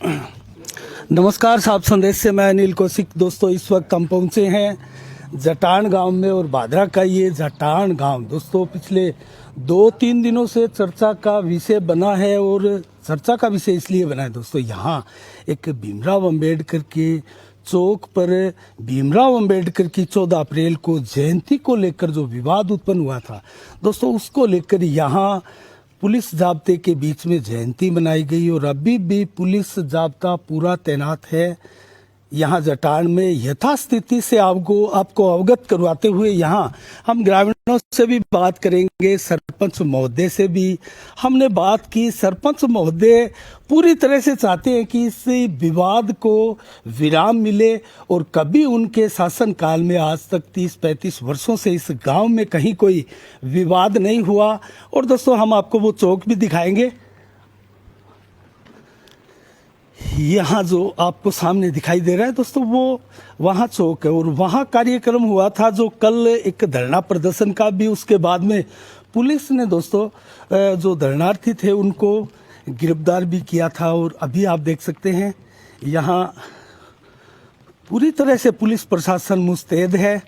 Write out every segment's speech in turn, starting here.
नमस्कार, साहब संदेश से मैं अनिल कौशिक। दोस्तों, इस वक्त हम पहुंचे हैं जटान गांव में और भादरा का ये जटान गांव दोस्तों पिछले 2-3 दिनों से चर्चा का विषय बना है। और चर्चा का विषय इसलिए बना है दोस्तों, यहाँ एक भीमराव अंबेडकर के चौक पर भीमराव अंबेडकर की 14 अप्रैल को जयंती को लेकर जो विवाद उत्पन्न हुआ था दोस्तों, उसको लेकर यहाँ पुलिस जाब्ते के बीच में जयंती मनाई गई। और अभी भी पुलिस जाब्ता पूरा तैनात है यहाँ जटान में। यथास्थिति से आपको अवगत करवाते हुए यहाँ हम ग्रामीणों से भी बात करेंगे, सरपंच महोदय से भी हमने बात की। सरपंच महोदय पूरी तरह से चाहते हैं कि इस विवाद को विराम मिले और कभी उनके शासनकाल में आज तक 30-35 वर्षों से इस गांव में कहीं कोई विवाद नहीं हुआ। और दोस्तों, हम आपको वो चौक भी दिखाएंगे। यहाँ जो आपको सामने दिखाई दे रहा है दोस्तों, वो वहाँ चौक है और वहाँ कार्यक्रम हुआ था जो कल एक धरना प्रदर्शन का भी। उसके बाद में पुलिस ने दोस्तों जो धरनार्थी थे उनको गिरफ्तार भी किया था। और अभी आप देख सकते हैं यहाँ पूरी तरह से पुलिस प्रशासन मुस्तैद है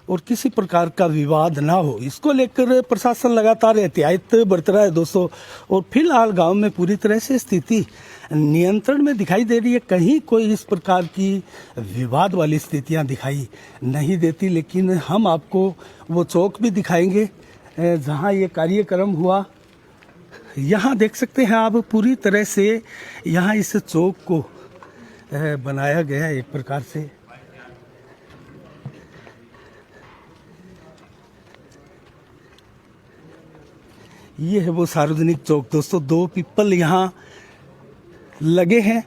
और किसी प्रकार का विवाद ना हो, इसको लेकर प्रशासन लगातार एहतियात बरत रहा है दोस्तों। और फिलहाल गांव में पूरी तरह से स्थिति नियंत्रण में दिखाई दे रही है। कहीं कोई इस प्रकार की विवाद वाली स्थितियां दिखाई नहीं देती। लेकिन हम आपको वो चौक भी दिखाएंगे जहां ये कार्यक्रम हुआ। यहाँ देख सकते हैं आप पूरी तरह से यहाँ इस चौक को बनाया गया है एक प्रकार से। ये है वो सार्वजनिक चौक दोस्तों, 2 पीपल यहाँ लगे हैं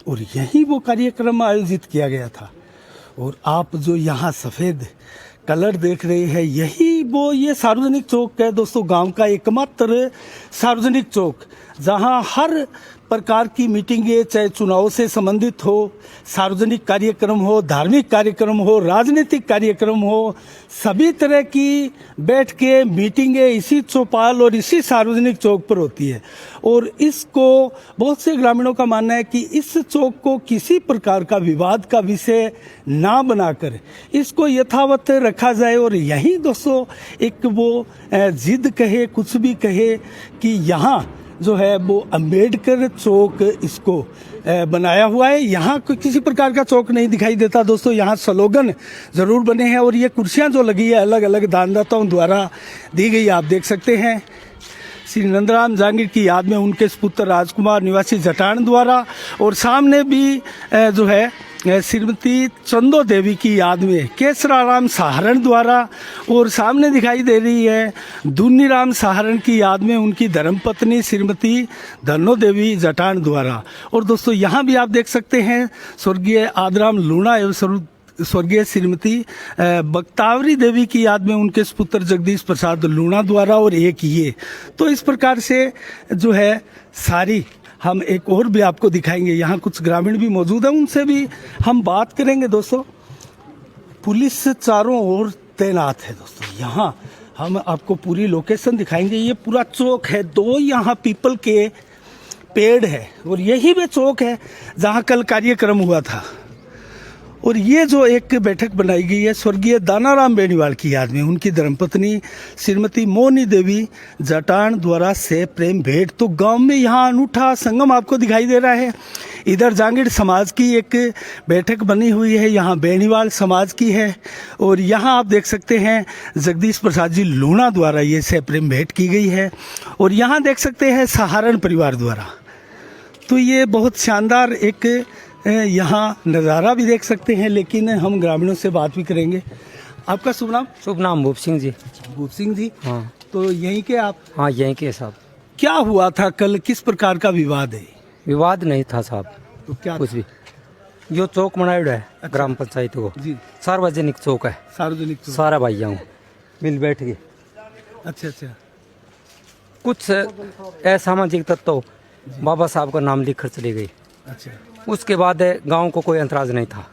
और यही वो कार्यक्रम आयोजित किया गया था। और आप जो यहाँ सफ़ेद कलर देख रहे हैं, यही वो ये सार्वजनिक चौक है दोस्तों, गांव का एकमात्र सार्वजनिक चौक जहां हर प्रकार की मीटिंगें, चाहे चुनाव से संबंधित हो, सार्वजनिक कार्यक्रम हो, धार्मिक कार्यक्रम हो, राजनीतिक कार्यक्रम हो, सभी तरह की बैठ के मीटिंगें इसी चौपाल और इसी सार्वजनिक चौक पर होती है। और इसको बहुत से ग्रामीणों का मानना है कि इस चौक को किसी प्रकार का विवाद का विषय ना बनाकर इसको यथावत रखा जाए। और यही दोस्तों एक वो जिद कहे, कुछ भी कहे कि यहाँ जो है वो अंबेडकर चौक इसको बनाया हुआ है। यहाँ कोई किसी प्रकार का चौक नहीं दिखाई देता दोस्तों, यहाँ स्लोगन जरूर बने हैं। और ये कुर्सियाँ जो लगी है अलग अलग दानदाताओं द्वारा दी गई, आप देख सकते हैं श्री नंदराम जहांगीर की याद में उनके पुत्र राजकुमार निवासी जटान द्वारा। और सामने भी जो है श्रीमती चंदो देवी की याद में केसराराम सहारण द्वारा। और सामने दिखाई दे रही है दुन्नीराम सहारण की याद में उनकी धर्मपत्नी श्रीमती धनो देवी जटान द्वारा। और दोस्तों, यहाँ भी आप देख सकते हैं स्वर्गीय आदराम लूणा एवं स्वर्गीय श्रीमती बक्तावरी देवी की याद में उनके पुत्र जगदीश प्रसाद लूणा द्वारा। और एक ये तो इस प्रकार से जो है सारी हम एक और भी आपको दिखाएंगे। यहाँ कुछ ग्रामीण भी मौजूद हैं, उनसे भी हम बात करेंगे दोस्तों। पुलिस चारों ओर तैनात है दोस्तों। यहाँ हम आपको पूरी लोकेशन दिखाएंगे। ये पूरा चौक है, 2 यहाँ पीपल के पेड़ है और यही वे चौक है जहाँ कल कार्यक्रम हुआ था। और ये जो एक बैठक बनाई गई है स्वर्गीय दानाराम बेनीवाल की याद में उनकी धर्मपत्नी श्रीमती मोनी देवी जटान द्वारा से प्रेम भेंट। तो गांव में यहाँ अनूठा संगम आपको दिखाई दे रहा है। इधर जांगीर समाज की एक बैठक बनी हुई है, यहाँ बेनीवाल समाज की है। और यहाँ आप देख सकते हैं जगदीश प्रसाद जी लूणा द्वारा ये से प्रेम भेंट की गई है। और यहाँ देख सकते हैं सहारण परिवार द्वारा। तो ये बहुत शानदार एक यहाँ नज़ारा भी देख सकते हैं। लेकिन हम ग्रामीणों से बात भी करेंगे। आपका शुभ नाम? शुभ नाम भूप सिंह जी। भूप सिंह जी, हाँ। तो यहीं के आप? हाँ, यहीं के साहब। क्या हुआ था कल, किस प्रकार का विवाद है? विवाद नहीं था साहब, तो क्या कुछ भी। जो चौक बनाया है अच्छा। ग्राम पंचायत को जी, सार्वजनिक चौक है। सार्वजनिक चौक, सारा भाइयों मिल बैठ के। अच्छा अच्छा। कुछ असामाजिक तत्व बाबा साहब का नाम लिख कर चले गए। अच्छा। उसके बाद गांव को कोई अंतराज नहीं था।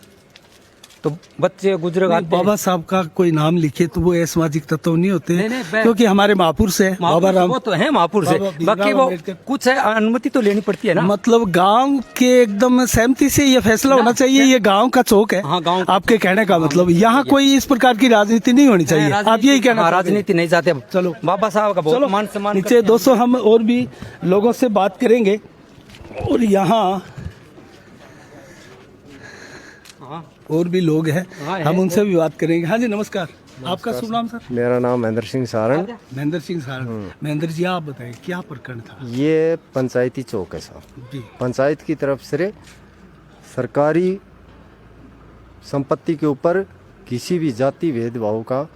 तो बच्चे बुजुर्ग आते हैं। बाबा साहब का कोई नाम लिखे तो वो असामाजिक तत्व नहीं होते, नहीं, नहीं, क्योंकि हमारे महापुरुष से बाबा राम, वो तो है महापुरुष है, बाबा भीमराव बाकी वो अम्बेडकर। कुछ है अनुमति तो लेनी पड़ती है ना। मतलब गांव के एकदम सहमति से ये फैसला होना चाहिए, ये गांव का चौक है। हाँ, गांव का आपके कहने का मतलब यहाँ कोई इस प्रकार की राजनीति नहीं होनी चाहिए, आप यही कहना हाँ, चाहते हैं? राजनीति नहीं चाहते। चलो। बाबा साहब का चलो बहुत मान सम्मान नीचे करते हैं। दोस्तों हम और भी लोगों से बात करेंगे, और यहाँ हाँ, और भी लोग हैं, हाँ, है। हम उनसे भी बात करेंगे। हाँ जी नमस्कार, आपका शुभ नाम सर? मेरा नाम महेंद्र सिंह सारण। महेंद्र सिंह सारण। महेंद्र जी आप बताएं क्या प्रकरण था? ये पंचायती चौक है साहब। जी पंचायत की तरफ से सरकारी संपत्ति के ऊपर किसी भी जाति भेदभाव का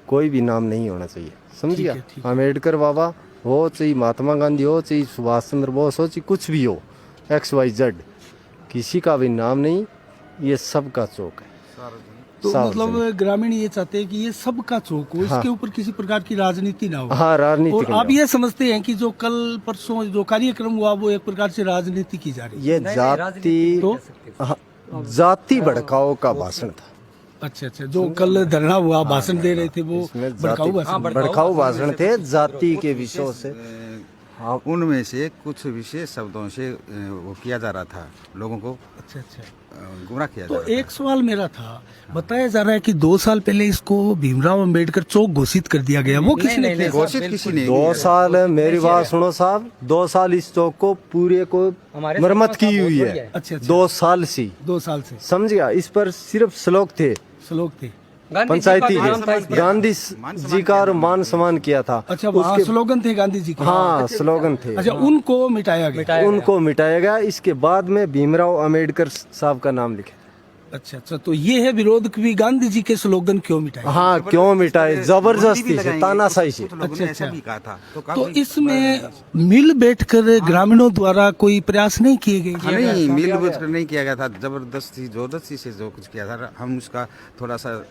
कोई भी नाम नहीं होना चाहिए, समझ गया? ठीक अम्बेडकर बाबा हो, चाहे महात्मा गांधी हो, चाहे सुभाष चंद्र बोस हो, चाहे कुछ भी हो, XYZ, किसी का भी नाम नहीं, ये सबका चौक है। तो सार्वजनिक। मतलब ग्रामीण ये चाहते हैं कि ये सबका चौक हो, इसके ऊपर किसी प्रकार की राजनीति ना हो। हाँ, राजनीति और के आप नाम। ये समझते हैं कि जो कल परसों जो कार्यक्रम हुआ वो एक प्रकार से राजनीति की जा रही है? ये नहीं, जाति राजनीति तो हाँ, जाति भड़काओ का भाषण था। अच्छा अच्छा, जो कल धरना हुआ भाषण दे रहे थे वो इसमें भड़काऊ जाति- भाषण। भड़काऊ भाषण थे, जाति के विषयों से। हाँ, उनमें से कुछ विशेष शब्दों से वो किया जा रहा था, लोगों को अच्छा अच्छा। गुमराह किया जा तो रहा था। एक सवाल मेरा था, बताया जा रहा है कि 2 साल पहले इसको भीमराव अंबेडकर चौक घोषित कर दिया गया, वो किसने नहीं, किया? घोषित किसी ने 2 साल, मेरी बात सुनो साहब, 2 साल इस चौक को पूरे को हमारे मरम्मत की सरपंच हुई साहब है। बहुत अच्छा अच्छा, 2 साल से, 2 साल से समझ गया? इस पर सिर्फ श्लोक थे श्लोक थे। गांधी जी पंचायती का नाम था इस के, पर। गांधी जी का और मान सम्मान किया था। अच्छा वहाँ स्लोगन थे गांधी जी के? हाँ, स्लोगन थे। अच्छा उनको मिटाया गया। मिटाया गया। उनको मिटाया गया। इसके बाद में भीमराव अम्बेडकर साहब का नाम लिखे। अच्छा अच्छा, तो ये है विरोध कि भी गांधी जी के स्लोगन क्यों मिटाए? हाँ, क्यों मिटाए? जबरदस्ती से, तानाशाही से। तो लोगों ने ऐसा भी कहा था। तो काफी- इसमें मिल बैठकर ग्रामीणों द्वारा कोई प्रयास नहीं किए गए? हाँ, नहीं मिल बुझ कर नहीं किया गया था, जबरदस्ती से जो कुछ किया था, हम उसका थोड़ा सा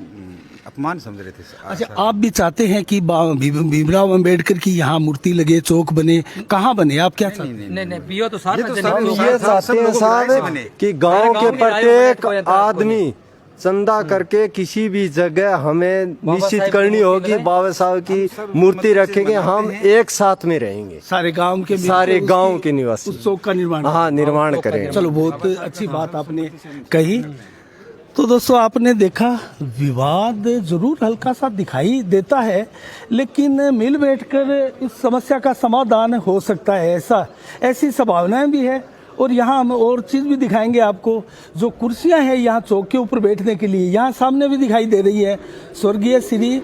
अपमान समझ रहे थे। अच्छा, आप भी चाहते हैं कि भीमराव अंबेडकर की यहाँ मूर्ति लगे, चौक बने, कहाँ बने, आप क्या चाहते हैं? नहीं नहीं बीओ तो साथ ये में तो चले सब गए। लोग- ये चाहते सब हैं लोगों को साहब राय से बने। कि गांव गांव के की राय प्रत्येक को एतराज आदमी चंदा करके किसी भी जगह हमें निश्चित साहब करनी की होगी, मूर्ति बाबा साहब की मूर्ति रखेंगे, हम एक साथ में रहेंगे, सारे गांव के मिलकर सारे उसकी- गांव के निवासी। उस चौक का निर्माण। हाँ, निर्माण करेंगे। चलो बहुत अच्छी बात आपने कही। तो दोस्तों आपने देखा, विवाद जरूर हल्का सा दिखाई देता है, लेकिन मिल बैठकर इस समस्या का समाधान हो सकता है, ऐसी संभावनाएं भी है। और यहाँ हम और चीज़ भी दिखाएंगे आपको, जो कुर्सियां हैं यहाँ चौक के ऊपर बैठने के लिए, यहाँ सामने भी दिखाई दे रही है, स्वर्गीय श्री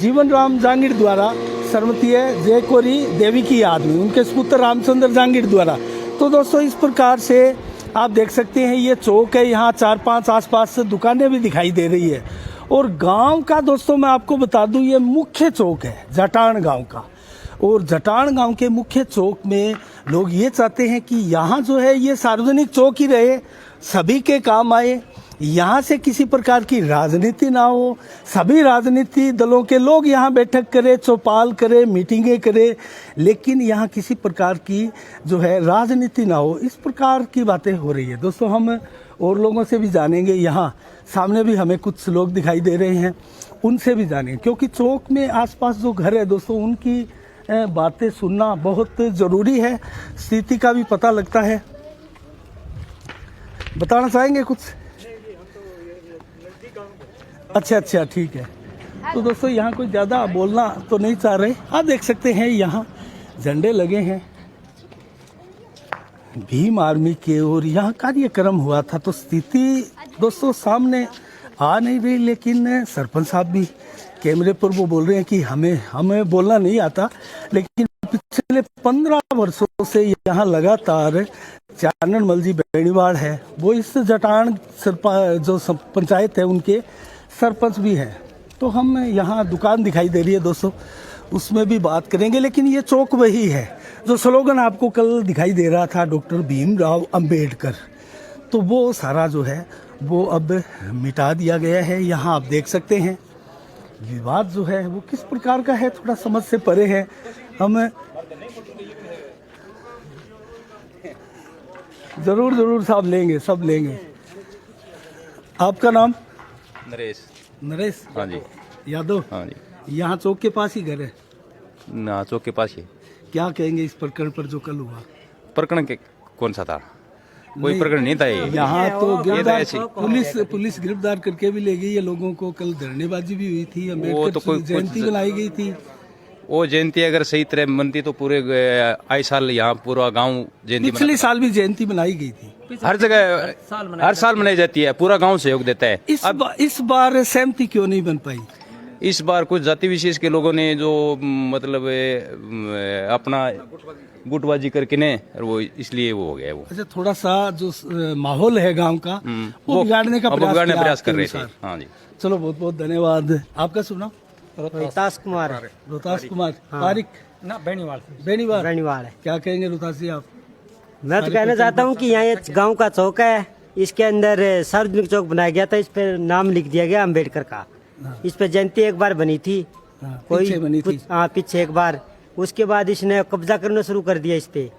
जीवन राम जांगीर द्वारा श्रीमती जयकोरी देवी की याद में उनके सुपुत्र रामचंद्र जांगीर द्वारा। तो दोस्तों इस प्रकार से आप देख सकते हैं ये चौक है, यहाँ 4-5 आसपास दुकानें भी दिखाई दे रही है। और गांव का दोस्तों मैं आपको बता दूं, ये मुख्य चौक है जटान गांव का। और जटान गांव के मुख्य चौक में लोग ये चाहते हैं कि यहाँ जो है ये सार्वजनिक चौक ही रहे, सभी के काम आए, यहाँ से किसी प्रकार की राजनीति ना हो, सभी राजनीति दलों के लोग यहाँ बैठक करें, चौपाल करें, मीटिंगें करें, लेकिन यहाँ किसी प्रकार की जो है राजनीति ना हो, इस प्रकार की बातें हो रही है। दोस्तों हम और लोगों से भी जानेंगे, यहाँ सामने भी हमें कुछ लोग दिखाई दे रहे हैं, उनसे भी जानेंगे, क्योंकि चौक में आसपास जो घर है दोस्तों उनकी बातें सुनना बहुत ज़रूरी है, स्थिति का भी पता लगता है। बताना चाहेंगे कुछ? अच्छा अच्छा, ठीक है। तो दोस्तों यहाँ कोई ज़्यादा बोलना तो नहीं चाह रहे। आप देख सकते हैं यहाँ झंडे लगे हैं भीम आर्मी के, और यहाँ कार्यक्रम हुआ था। तो स्थिति दोस्तों सामने आ नहीं रही, लेकिन सरपंच साहब भी कैमरे पर वो बोल रहे हैं कि हमें बोलना नहीं आता, लेकिन पिछले 15 वर्षों से यहाँ लगातार चाननमल जी बेणीवाल है, वो इस जटान जो पंचायत है उनके सरपंच भी हैं। तो हम यहाँ दुकान दिखाई दे रही है दोस्तों, उसमें भी बात करेंगे। लेकिन ये चौक वही है जो स्लोगन आपको कल दिखाई दे रहा था, डॉक्टर भीमराव अंबेडकर, तो वो सारा जो है वो अब मिटा दिया गया है। यहाँ आप देख सकते हैं विवाद जो है वो किस प्रकार का है, थोड़ा समझ से परे है। हम जरूर साहब लेंगे, सब लेंगे। आपका नाम? नरेश। नरेश हाँ जी। यादव, हाँ जी। यहाँ चौक के पास ही घर है। ना चौक के पास ही। क्या कहेंगे इस प्रकरण पर जो कल हुआ? प्रकरण के कौन सा था? कोई नहीं, प्रकरण नहीं था ये। यहाँ तो गिरफ्तार ऐसी- पुलिस गिरफ्तार करके भी ले गई है लोगों को। कल धरनेबाजी भी हुई थी, वो तो अम्बेडकर कोई जयंती बनाई गई थी। वो जयंती अगर सही तरह मनती तो पूरे आए साल यहाँ पूरा गांव जयंती पिछले साल भी जयंती बनाई गई थी। हर जगह हर साल मनाई जाती है, पूरा गांव सहयोग देता है। इस बार सहमति क्यों नहीं बन पाई? इस बार कुछ जाति विशेष के लोगों ने जो मतलब अपना गुटबाजी करके ने और वो इसलिए वो हो गया वो। अच्छा, थोड़ा सा जो माहौल है गांव का वो बिगाड़ने का प्रयास कर रहे थे। अनुसार। हाँ जी। चलो, बहुत बहुत धन्यवाद। आपका शुभ नाम? रोहतास कुमार। रोहतास कुमार। तारिक ना बेनीवाल। बेनीवाल। बेनीवाल है। क्या कहेंगे रोहतास जी आप? मैं तो कहना चाहता हूँ कि यहाँ एक गांव का चौक है, इसके अंदर सार्वजनिक चौक बनाया गया था, इस पर नाम लिख दिया गया अम्बेडकर का। इस पे जयंती एक बार बनी थी, पीछे बनी थी। हाँ पीछे एक बार, उसके बाद इसने कब्जा करना शुरू कर दिया इस पे।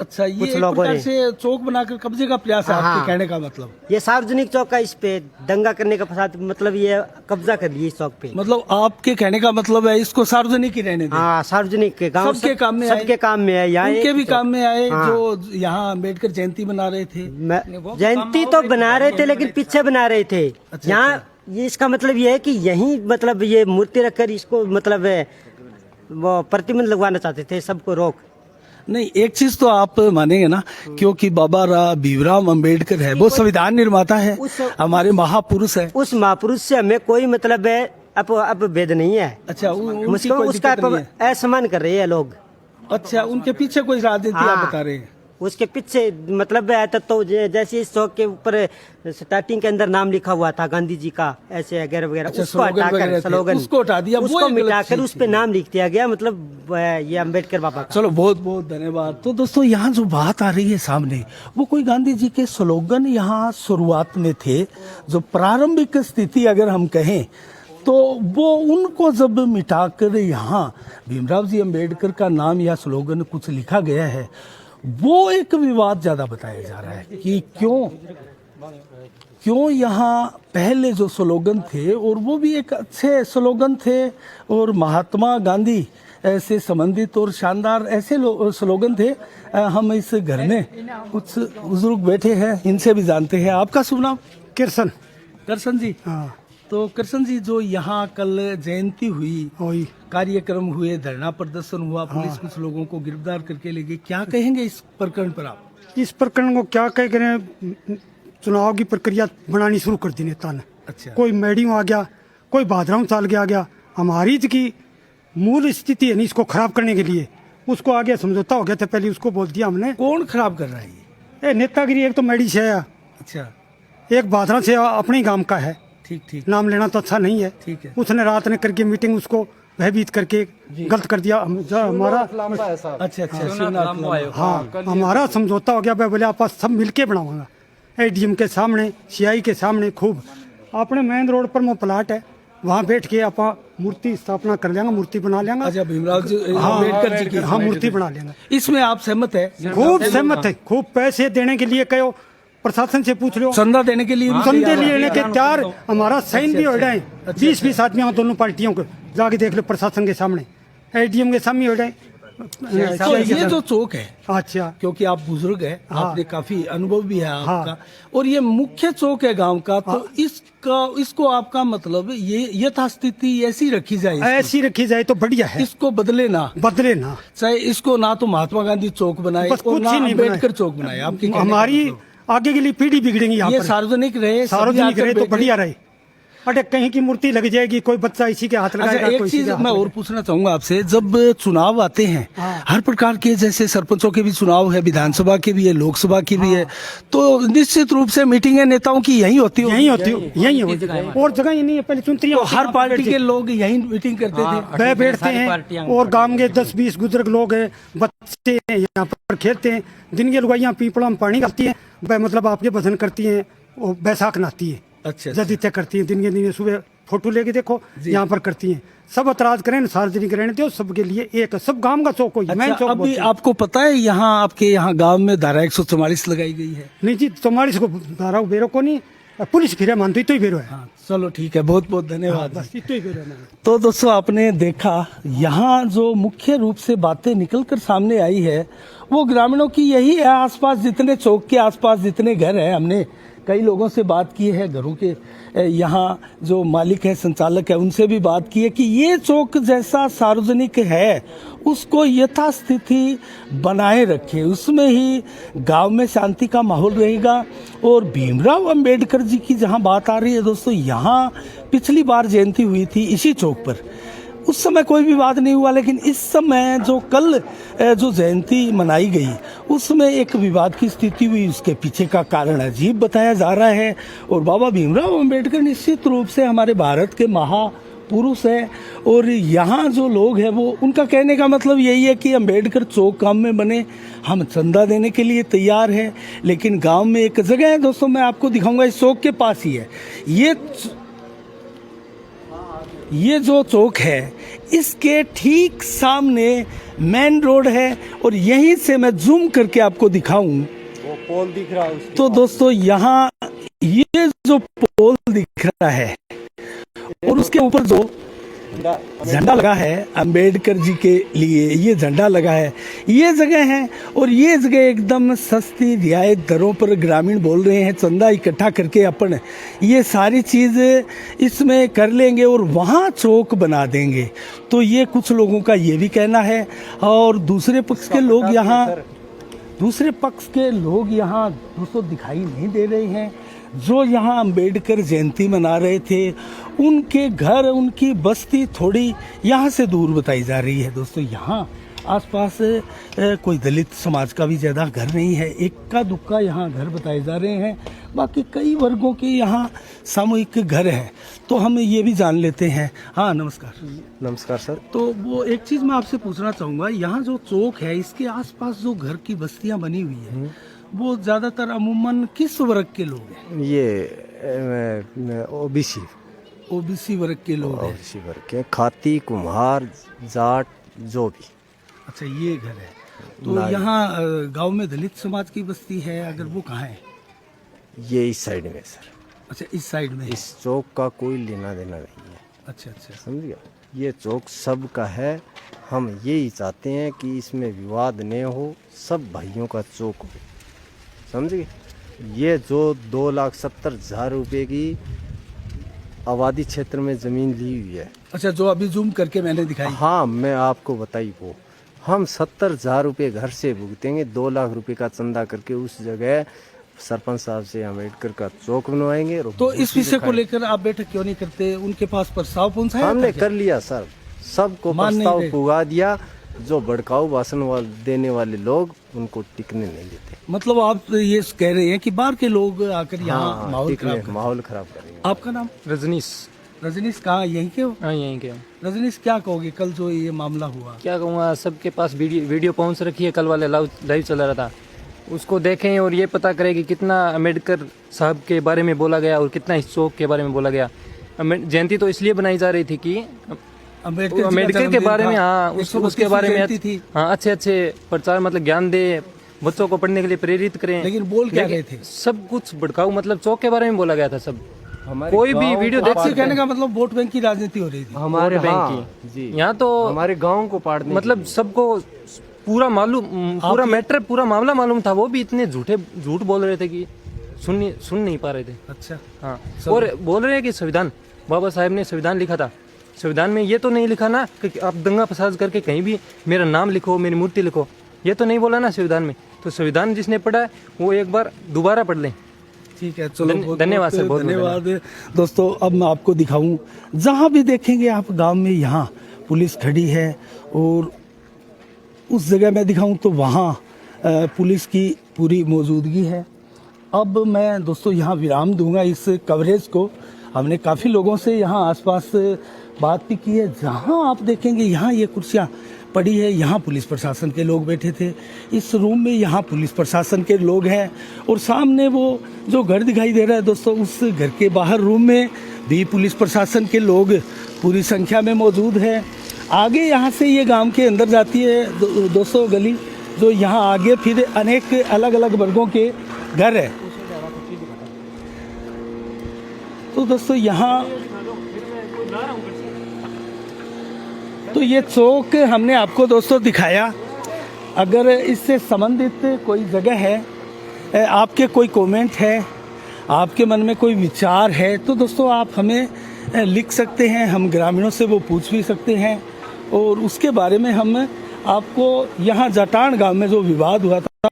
अच्छा, ये कुछ एक लोगों प्रकार ने- से चौक बनाकर कब्जे का प्रयास है, हाँ। आपके कहने का मतलब? ये सार्वजनिक चौक का, इस पे दंगा करने का फसाद, मतलब ये कब्जा कर लिया इस चौक पे। मतलब आपके कहने का मतलब है इसको सार्वजनिक ही रहने दें। हाँ, सार्वजनिक के गाँव सबके काम में आए। सबके काम में है। यहाँ उनके एक भी चौक- काम में आए हाँ। जो यहाँ अम्बेडकर जयंती बना रहे थे। जयंती तो बना रहे थे लेकिन पीछे बना रहे थे। अच्छा, यहाँ ये इसका मतलब ये है कि यही मतलब ये मूर्ति रखकर इसको मतलब वो प्रतिबंध लगवाना चाहते थे, सबको रोक। नहीं, एक चीज तो आप मानेंगे ना, क्योंकि बाबा भीमराव अम्बेडकर है, वो संविधान निर्माता है, हमारे महापुरुष है। उस महापुरुष से हमें कोई मतलब है अब भेद नहीं है। अच्छा, उनकी मुझको कोई उसका दिक्कत नहीं है। असम्मान कर रहे हैं लोग। अच्छा, उनके पीछे कोई राजनीति आप हाँ। बता रहे हैं? उसके पीछे मतलब है तो जैसे इस चौक के ऊपर स्टार्टिंग के अंदर नाम लिखा हुआ था गांधी जी का, ऐसे वगैरह वगैरह, अच्छा, उसको स्लोगन वगैरह हटाकर थे, स्लोगन उसको हटा दिया, वो उसको एक गलत मिटाकर चीज उस पे थी। नाम लिख दिया गया, मतलब ये अम्बेडकर बाबा का। चलो, बहुत बहुत धन्यवाद। तो दोस्तों, यहाँ जो बात आ रही है सामने, वो कोई गांधी जी के स्लोगन यहाँ शुरुआत में थे, जो प्रारंभिक स्थिति अगर हम कहें तो वो उनको जब मिटाकर यहाँ भीमराव जी अम्बेडकर का नाम या स्लोगन कुछ लिखा गया है, वो एक विवाद ज्यादा बताया जा रहा है कि क्यों यहाँ पहले जो स्लोगन थे, और वो भी एक अच्छे स्लोगन थे और महात्मा गांधी से संबंधित और शानदार ऐसे स्लोगन थे। हम इस घर में कुछ बुजुर्ग बैठे हैं, इनसे भी जानते हैं। आपका शुभ नाम? किरसन। कृष्ण जी। हाँ, तो कृष्ण जी, जो यहाँ कल जयंती हुई, कार्यक्रम हुए, धरना प्रदर्शन हुआ, पुलिस कुछ लोगों को गिरफ्तार करके ले गई, क्या कहेंगे इस प्रकरण पर आप? इस प्रकरण को क्या कह करें, चुनाव की प्रक्रिया बनानी शुरू कर दी नेता ने। अच्छा, कोई मैडियम आ गया, कोई बादराम चाल के आ गया। हमारी की मूल स्थिति है नहीं, इसको खराब करने के लिए उसको आगे समझौता हो गया था, पहले उसको बोल दिया हमने। कौन खराब कर रहा है ये? नेतागिरी एक तो मैडी से है, अच्छा, एक बादरा से अपने ही गांव का है, ठीक ठीक नाम लेना तो अच्छा नहीं है। ठीक है। उसने रात ने करके मीटिंग उसको भयभीत करके गलत कर दिया। हमारा अच्छा शिवनाथ लांबा। हाँ, हमारा समझौता हो गया। बोले आप सब मिलके बनाऊंगा, एडीएम के सामने, सीआई के सामने, खूब अपने मेन रोड पर वो प्लाट है, वहाँ बैठ के आप मूर्ति स्थापना कर लेंगे, मूर्ति बना लेंगे। अच्छा, भीमराव जी हाँ, अम्बेडकर जी की हाँ, मूर्ति बना लेंगे। इसमें आप सहमत है? खूब सहमत है, खूब पैसे देने के लिए कहो, प्रशासन से पूछ लो, चंदा देने के लिए भी चंदे तैयार है? लेने के तैयार। हमारा साइन भी हो जाए, 20-20 आदमी दोनों पार्टियों को जाके देख लो, प्रशासन के सामने, एडीएम के सामने हो जाए। तो ये जो चौक है, अच्छा, क्योंकि आप बुजुर्ग हैं, हाँ। आपने काफी अनुभव भी है आपका, हाँ। और ये मुख्य चौक है गांव का, तो इसको आपका मतलब ये यथास्थिति ऐसी रखी जाए, ऐसी रखी जाए तो बढ़िया है, इसको बदले ना, बदले ना। चाहे इसको ना तो महात्मा गांधी चौक बनाए बस और कुछ ना ही नहीं अम्बेडकर बनाए। चौक बनाए। आपकी कहने का हमारी मतलब। आगे के लिए पीढ़ी बिगड़ेंगी यहाँ ये पर। सार्वजनिक रहे, सभी सार्वजनिक आकर रहे तो बैठे। बढ़िया रहे। अरे कहीं की मूर्ति लग जाएगी, कोई बच्चा इसी के हाथ अच्छा, लगाएगा, एक कोई इसी चीज के हाथ मैं और लगाएगा। पूछना चाहूंगा आपसे, जब चुनाव आते हैं, हाँ। हर प्रकार के, जैसे सरपंचों के भी चुनाव है, विधानसभा के भी है, लोकसभा की भी है, तो निश्चित रूप से मीटिंगें नेताओं की यही होती है? यही होती है, यही है, और जगह ही नहीं है। पहले चुनती तो हर पार्टी के लोग यही मीटिंग करते थे? वह बैठते हैं, और गांव के 20-20 बुजुर्ग लोग हैं, बच्चे हैं, यहाँ पर खेलते हैं। दिन के लुगाइयाँ पीपड़ा में पानी डालती हैं, वह मतलब आपके भजन करती हैं, और बैसाख नहाती है, अच्छा, जदित्य करती है। दिन के दिन सुबह फोटो लेके देखो, यहाँ पर करती हैं। सब एतराज करें, सार्वजनिक रहने दो, सबके लिए एक, सब गांव का चौक हो, मेन अच्छा, चौक अभी बोलते हैं। आपको पता है यहाँ आपके यहाँ गांव में धारा 144 लगाई गई है? नहीं जी, तुम्हारी को धारा बेरो को नहीं, पुलिस फिर मानते तो ही फिर है। हाँ, चलो ठीक है, बहुत बहुत धन्यवाद। बस इतो ही फिर है। तो दोस्तों आपने देखा यहाँ जो मुख्य रूप से बातें निकलकर सामने आई है वो ग्रामीणों की यही है। आसपास जितने चौक के आसपास जितने घर हैं, हमने कई लोगों से बात की है, घरों के यहाँ जो मालिक है, संचालक है, उनसे भी बात की है कि ये चौक जैसा सार्वजनिक है उसको यथास्थिति बनाए रखे, उसमें ही गांव में शांति का माहौल रहेगा। और भीमराव अंबेडकर जी की जहाँ बात आ रही है दोस्तों, यहाँ पिछली बार जयंती हुई थी इसी चौक पर, उस समय कोई विवाद नहीं हुआ, लेकिन इस समय जो कल जो जयंती मनाई गई उसमें एक विवाद की स्थिति हुई। उसके पीछे का कारण अजीब बताया जा रहा है। और बाबा भीमराव अंबेडकर निश्चित रूप से हमारे भारत के महापुरुष है। और यहाँ जो लोग हैं वो, उनका कहने का मतलब यही है कि अंबेडकर चौक गाँव में बने, हम चंदा देने के लिए तैयार हैं। लेकिन गाँव में एक जगह है दोस्तों, मैं आपको दिखाऊंगा, इस चौक के पास ही है ये जो चौक है, इसके ठीक सामने मेन रोड है। और यहीं से मैं जूम करके आपको दिखाऊं, वो पोल दिख रहा है तो दोस्तों यहाँ ये जो पोल दिख रहा है और उसके ऊपर जो झंडा लगा है अंबेडकर जी के लिए, ये झंडा लगा है, ये जगह है। और ये जगह एकदम सस्ती रियायत दरों पर ग्रामीण बोल रहे हैं चंदा इकट्ठा करके अपन ये सारी चीज़ इसमें कर लेंगे और वहाँ चौक बना देंगे। तो ये कुछ लोगों का ये भी कहना है। और दूसरे पक्ष के लोग यहाँ दोस्तों दिखाई नहीं दे रहे हैं। जो यहाँ अंबेडकर जयंती मना रहे थे उनके घर, उनकी बस्ती थोड़ी यहाँ से दूर बताई जा रही है दोस्तों। यहाँ आसपास कोई दलित समाज का भी ज़्यादा घर नहीं है, इक्का दुक्का यहाँ घर बताए जा रहे हैं, बाकी कई वर्गों के यहाँ सामूहिक घर है। तो हम ये भी जान लेते हैं। हाँ नमस्कार। नमस्कार सर। तो वो एक चीज़ मैं आपसे पूछना चाहूँगा, यहाँ जो चौक है इसके आसपास जो घर की बस्तियाँ बनी हुई है वो ज़्यादातर अमूमन किस वर्ग के लोग हैं? ये ओबीसी वर्ग के लोग हैं। ओबीसी वर्ग के, खाती, कुम्हार, जाट, जो भी। अच्छा, ये घर है। तो यहाँ गांव में दलित समाज की बस्ती है, अगर वो कहाँ है? ये इस साइड में सर। अच्छा, इस साइड में। इस चौक का कोई लेना देना नहीं है। अच्छा, समझ गया। ये चौक सब का है। हम यही चाहते हैं कि इसमें विवाद न हो, सब भाइयों का चौक हो, समझ गए। ये जो 2,70,000 रुपये की आबादी क्षेत्र में ज़मीन ली हुई है। अच्छा, जो अभी जूम करके मैंने दिखाई। हाँ, मैं आपको बताई वो हम 70,000 रुपये घर से भुगतेंगे, 2 लाख रुपए का चंदा करके उस जगह सरपंच साहब से अम्बेडकर का चौक बनवाएंगे। तो इस विषय को लेकर आप बैठक क्यों नहीं करते? उनके पास प्रस्ताव पहुंचाया? हमने कर लिया सर, सबको प्रस्ताव पुगा दिया। जो भड़काऊ भाषण देने वाले लोग उनको टिकने नहीं देते। मतलब आप ये कह रहे हैं कि बाहर के लोग आकर यहाँ माहौल खराब कर रहे हैं। आपका नाम? रजनीश कहाँ, यहीं के हो? हाँ, यहीं के। रजनीश, क्या कहोगे कल जो ये मामला हुआ? क्या कहूँगा, सबके पास वीडियो पहुँच रखी है, कल वाले लाइव चल रहा था, उसको देखें और ये पता करें कि कितना अम्बेडकर साहब के बारे में बोला गया और कितना इस चौक के बारे में बोला गया। जयंती तो इसलिए बनाई जा रही थी कि अम्बेडकर के बारे में, हाँ उसके बारे में हाँ अच्छे प्रचार, मतलब ज्ञान दे, बच्चों को पढ़ने के लिए प्रेरित करें। लेकिन बोल क्या रहे थे? सब कुछ भड़काऊ, मतलब चौक के बारे में बोला गया था सब। कोई भी वीडियो देख सकते। कहने का मतलब वोट बैंक की राजनीति हो रही थी हमारे बैंक की। यहाँ तो हमारे गाँव को पाड़ने, मतलब सबको पूरा मालूम, पूरा मैटर, पूरा मामला मालूम था, वो भी इतने झूठ बोल रहे थे कि सुन नहीं पा रहे थे। अच्छा, हाँ। और बोल रहे हैं कि संविधान, बाबा साहेब ने संविधान लिखा था, संविधान में ये तो नहीं लिखा ना कि आप दंगा फसाद करके कहीं भी मेरा नाम लिखो, मेरी मूर्ति लिखो, ये तो नहीं बोला ना संविधान में। तो संविधान जिसने पढ़ा है वो एक बार दोबारा पढ़ लें। ठीक है, चलो धन्यवाद सर, बहुत धन्यवाद। दोस्तों अब मैं आपको दिखाऊं, जहां भी देखेंगे आप गांव में यहाँ पुलिस खड़ी है, और उस जगह मैं दिखाऊं तो वहाँ पुलिस की पूरी मौजूदगी है। अब मैं दोस्तों यहाँ विराम दूंगा इस कवरेज को। हमने काफ़ी लोगों से यहाँ आसपास बात भी की है। जहाँ आप देखेंगे यहाँ ये कुर्सियाँ पड़ी है, यहाँ पुलिस प्रशासन के लोग बैठे थे। इस रूम में यहाँ पुलिस प्रशासन के लोग हैं, और सामने वो जो घर दिखाई दे रहा है दोस्तों, उस घर के बाहर रूम में भी पुलिस प्रशासन के लोग पूरी संख्या में मौजूद हैं। आगे यहाँ से ये गांव के अंदर जाती है दोस्तों गली, जो यहाँ आगे फिर अनेक अलग अलग वर्गों के घर है। तो दोस्तों यहाँ तो ये चौक हमने आपको दोस्तों दिखाया। अगर इससे संबंधित कोई जगह है, आपके कोई कमेंट है, आपके मन में कोई विचार है, तो दोस्तों आप हमें लिख सकते हैं। हम ग्रामीणों से वो पूछ भी सकते हैं और उसके बारे में हम आपको यहाँ जटान गांव में जो विवाद हुआ था